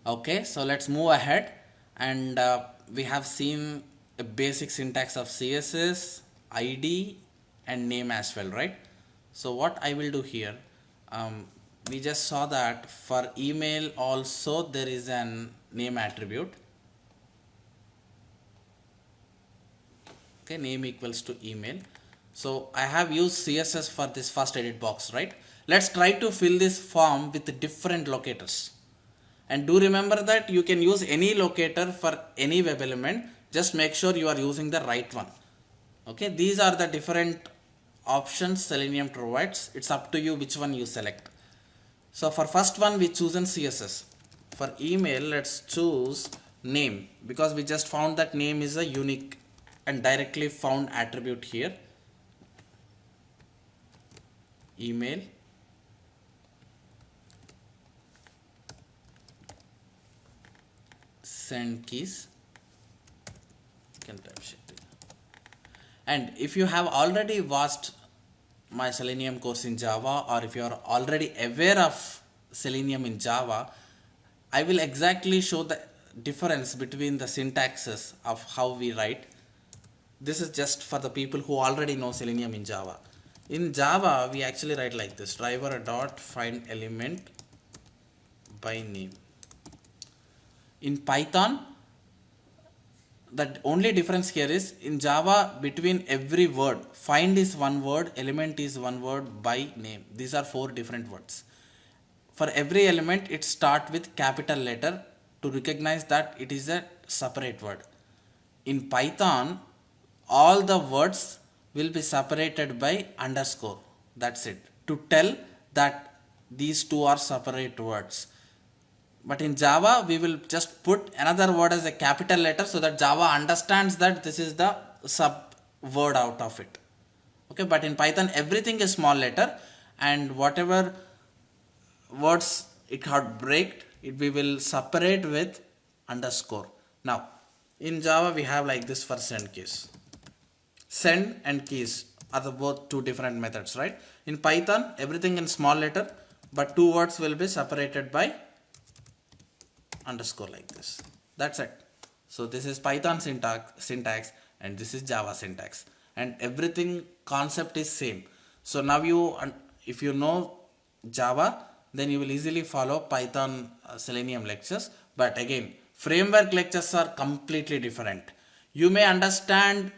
Okay, so let's move ahead, and we have seen a basic syntax of CSS, ID and name as well, right? So what I will do here, we just saw that for email also there is an name attribute. Okay, name equals to email. So I have used CSS for this first edit box, right? Let's try to fill this form with different locators. And do remember that you can use any locator for any web element. Just make sure you are using the right one. Okay, these are the different options Selenium provides. It's up to you which one you select. So for first one we chosen CSS. For email let's choose name, because we just found that name is a unique and directly found attribute here. Email, send keys, can type shit. And if you have already watched my Selenium course in Java, or if you are already aware of Selenium in Java, I will exactly show the difference between the syntaxes of how we write. This is just for the people who already know Selenium in Java. In Java, we actually write like this: driver dot find element by name. In Python, the only difference here is in Java, between every word, find is one word, element is one word, by name. These are four different words. For every element, it starts with capital letter to recognize that it is a separate word. In Python, all the words will be separated by underscore. That's it. To tell that these two are separate words. But in Java, we will just put another word as a capital letter so that Java understands that this is the sub word out of it. Okay, but in Python, everything is small letter, and whatever words it had breaked, we will separate with underscore. Now, in Java, we have like this for send keys. Send and keys are the both two different methods, right? In Python, everything in small letter, but two words will be separated by underscore like this. That's it. So this is Python syntax and this is Java syntax, and everything concept is same. So now if you know Java, then you will easily follow Python Selenium lectures. But again, framework lectures are completely different. You may understand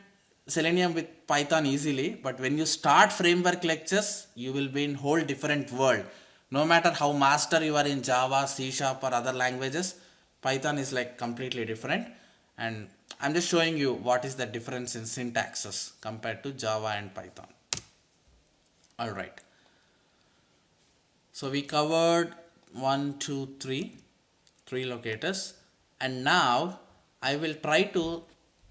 Selenium with Python easily, but when you start framework lectures, you will be in whole different world. No matter how master you are in Java, C# or other languages, Python is like completely different. And I'm just showing you what is the difference in syntaxes compared to Java and Python. Alright. So we covered 1, 2, 3, three locators. And now I will try to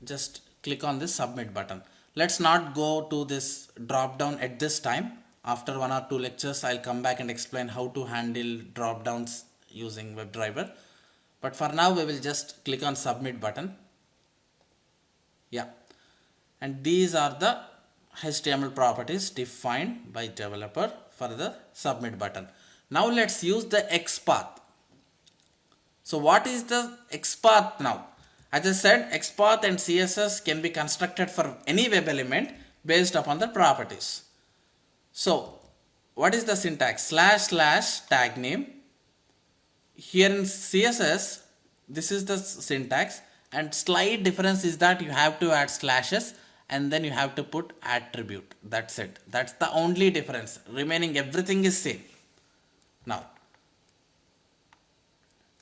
just click on this submit button. Let's not go to this drop down at this time. After 1 or 2 lectures, I'll come back and explain how to handle drop downs using WebDriver. But for now, we will just click on submit button. Yeah. And these are the HTML properties defined by developer for the submit button. Now let's use the XPATH. So what is the XPATH now? As I said, XPath and CSS can be constructed for any web element based upon the properties. So what is the syntax? / tag name. Here in CSS, this is the syntax, and slight difference is that you have to add slashes and then you have to put attribute. That's it. That's the only difference. Remaining everything is same. Now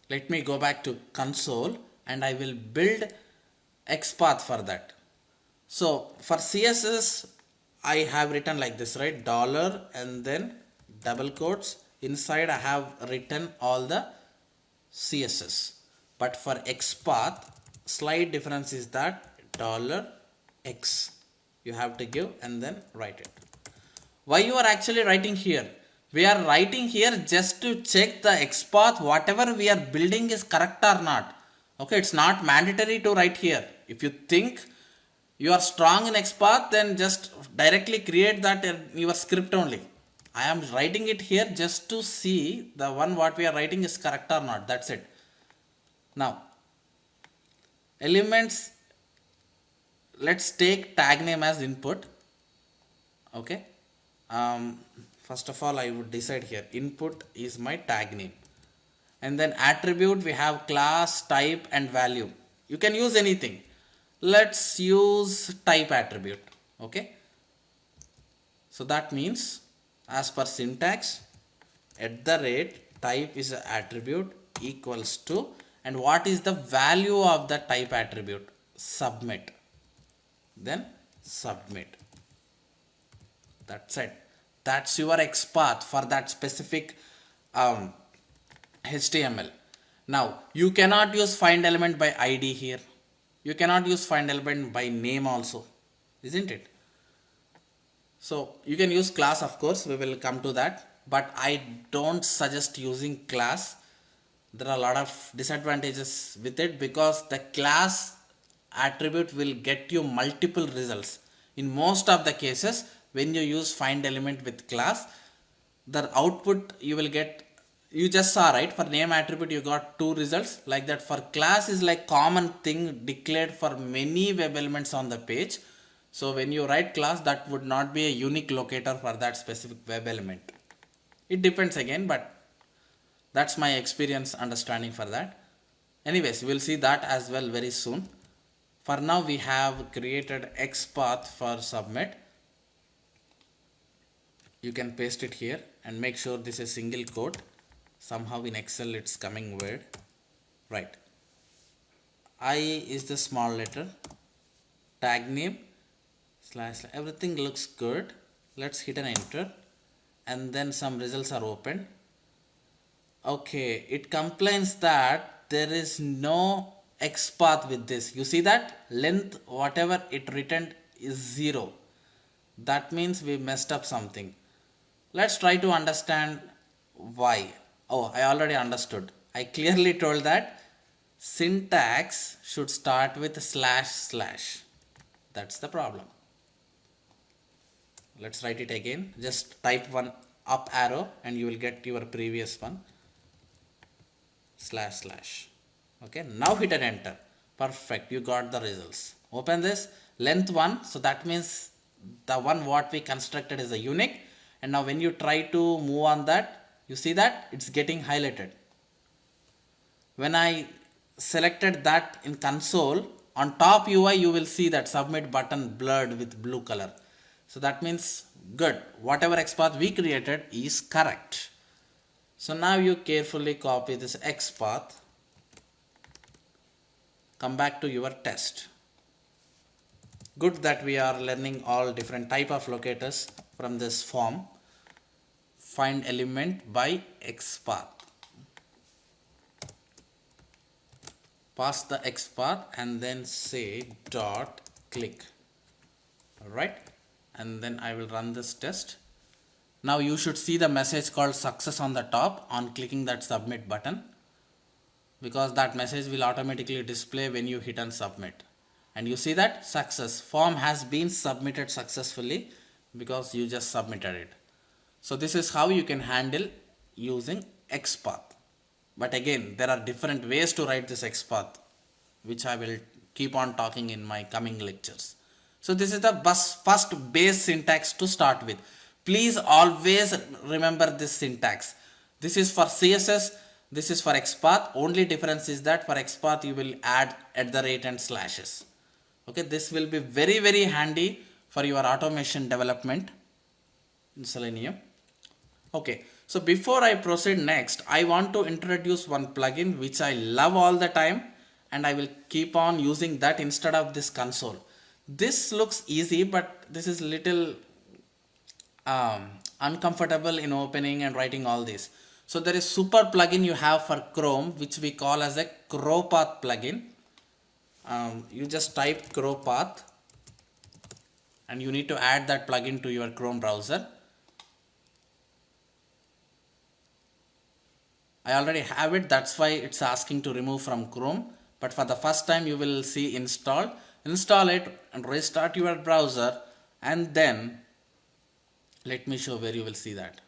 let me go back to console and I will build XPath for that. So for CSS, I have written like this, right? Dollar and then double quotes. Inside I have written all the CSS. But for XPath, slight difference is that $X you have to give and then write it. Why you are actually writing here? We are writing here just to check the XPath, whatever we are building is correct or not. Okay, it's not mandatory to write here. If you think you are strong in XPath, then just directly create that in your script only. I am writing it here just to see the one what we are writing is correct or not. That's it. Now elements, let's take tag name as input. Okay, first of all I would decide here input is my tag name, and then attribute we have class, type and value. You can use anything. Let's use type attribute. Okay, so that means as per syntax, at the rate type is a attribute equals to, and what is the value of the type attribute? Submit. Then submit. That's it. That's your XPath for that specific HTML. Now you cannot use find element by ID here. You cannot use find element by name also, isn't it? So you can use class, of course, we will come to that, but I don't suggest using class. There are a lot of disadvantages with it, because the class attribute will get you multiple results. In most of the cases, when you use find element with class, the output you will get, you just saw, right? For name attribute you got 2 results. Like that, for class is like common thing declared for many web elements on the page. So when you write class, that would not be a unique locator for that specific web element. It depends again, but that's my experience understanding for that. Anyways, we'll see that as well very soon. For now we have created XPath for submit. You can paste it here and make sure this is single quote. Somehow in Excel it's coming weird. Right. I is the small letter. Tag name slash, everything looks good. Let's hit an enter, and then some results are open. Okay, it complains that there is no XPath with this. You see that length, whatever it returned is 0. That means we messed up something. Let's try to understand why. Oh, I already understood. I clearly told that syntax should start with // That's the problem. Let's write it again. Just type one up arrow and you will get your previous one. // Okay, now hit an enter. Perfect, you got the results. Open this, length 1, so that means the one what we constructed is a unique. And now when you try to move on that, you see that it's getting highlighted. When I selected that in console, on top UI you will see that submit button blurred with blue color. So that means good, whatever XPath we created is correct. So now you carefully copy this XPath, come back to your test. Good that we are learning all different type of locators from this form. Find element by XPath. Pass the XPath and then say dot click. Alright, and then I will run this test. Now you should see the message called success on the top on clicking that submit button, because that message will automatically display when you hit and submit. And you see that success, form has been submitted successfully because you just submitted it. So this is how you can handle using XPath. But again, there are different ways to write this XPath, which I will keep on talking in my coming lectures. So this is the first base syntax to start with. Please always remember this syntax. This is for CSS, this is for XPath. Only difference is that for XPath you will add @ and slashes. Okay, this will be very handy for your automation development in Selenium. Okay, so before I proceed next, I want to introduce one plugin which I love all the time, and I will keep on using that instead of this console. This looks easy, but this is little uncomfortable in opening and writing all this. So there is super plugin you have for Chrome, which we call as a ChroPath plugin. You just type ChroPath and you need to add that plugin to your Chrome browser. I already have it, that's why it's asking to remove from Chrome. But for the first time you will see install it and restart your browser, and then let me show where you will see that.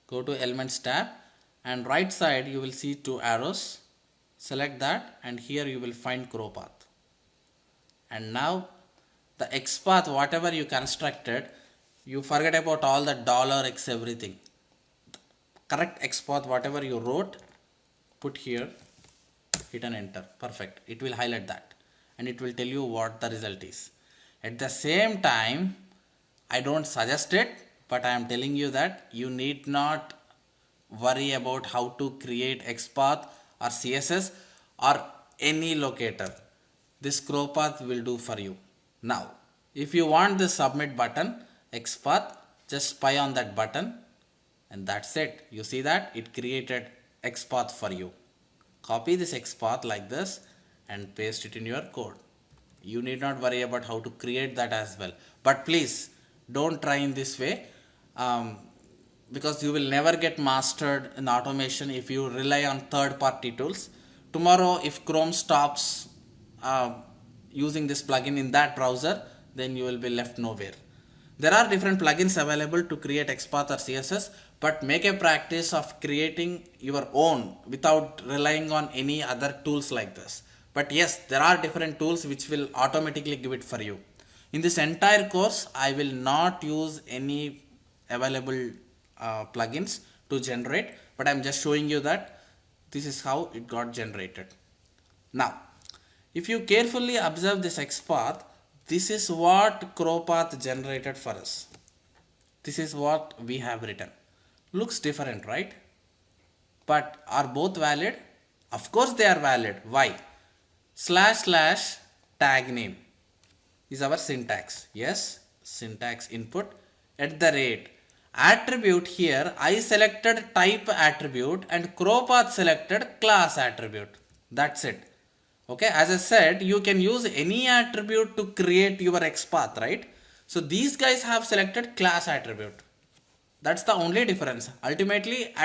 Go to Elements tab and right side you will see two arrows. Select that, and here you will find crow path. And now the XPath, whatever you constructed, you forget about all the $X everything. Correct XPath, whatever you wrote, put here, hit and enter. Perfect. It will highlight that and it will tell you what the result is. At the same time, I don't suggest it, but I am telling you that you need not worry about how to create XPath or CSS or any locator. This crow path will do for you. Now, if you want the submit button, XPath, just spy on that button and that's it. You see that it created XPath for you. Copy this XPath like this and paste it in your code. You need not worry about how to create that as well. But please don't try in this way because you will never get mastered in automation if you rely on third-party tools. Tomorrow, if Chrome stops using this plugin in that browser, then you will be left nowhere. There are different plugins available to create XPath or CSS, but make a practice of creating your own without relying on any other tools like this. But yes, there are different tools which will automatically give it for you. In this entire course, I will not use any available plugins to generate, but I'm just showing you that this is how it got generated. Now, if you carefully observe this XPath, this is what CrowPath generated for us. This is what we have written. Looks different, right? But are both valid? Of course they are valid. Why? / tag name is our syntax. Yes, syntax input @ attribute. Here I selected type attribute and CrowPath selected class attribute. That's it. Okay, as I said, you can use any attribute to create your XPath, right? So these guys have selected class attribute. That's the only difference. Ultimately,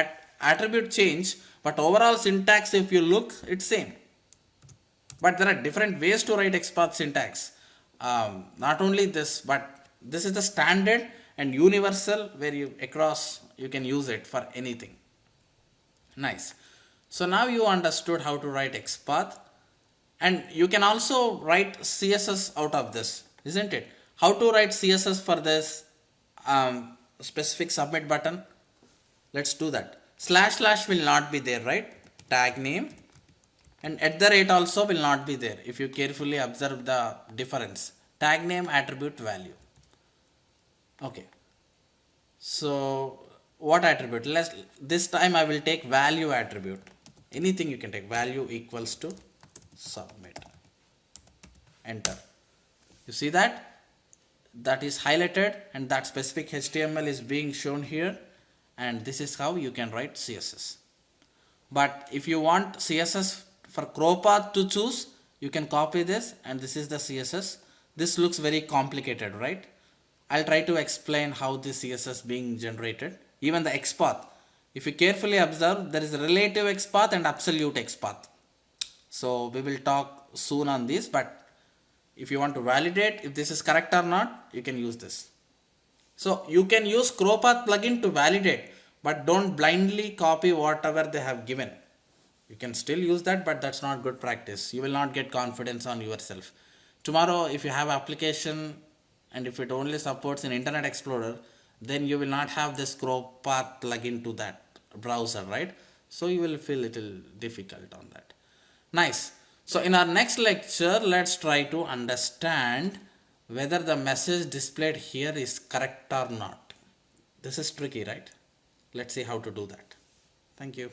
attribute change, but overall syntax, if you look, it's same. But there are different ways to write XPath syntax. Not only this, but this is the standard and universal where you can use it for anything. Nice. So now you understood how to write XPath. And you can also write CSS out of this, isn't it? How to write CSS for this specific submit button? Let's do that. / will not be there, right? Tag name and @ also will not be there if you carefully observe the difference. Tag name attribute value. Okay. So what attribute? This time I will take value attribute. Anything you can take. Value equals to submit. Enter. You see that? That is highlighted and that specific HTML is being shown here, and this is how you can write CSS. But if you want CSS for CrowPath to choose, you can copy this and this is the CSS. This looks very complicated, right? I'll try to explain how this CSS being generated. Even the XPath. If you carefully observe, there is a relative XPath and absolute XPath. So we will talk soon on this, but if you want to validate if this is correct or not, you can use this. So you can use CrowPath plugin to validate, but don't blindly copy whatever they have given. You can still use that, but that's not good practice. You will not get confidence on yourself. Tomorrow, if you have application and if it only supports in Internet Explorer, then you will not have this CrowPath plugin to that browser, right? So you will feel a little difficult on that. Nice. So in our next lecture, let's try to understand whether the message displayed here is correct or not. This is tricky, right? Let's see how to do that. Thank you.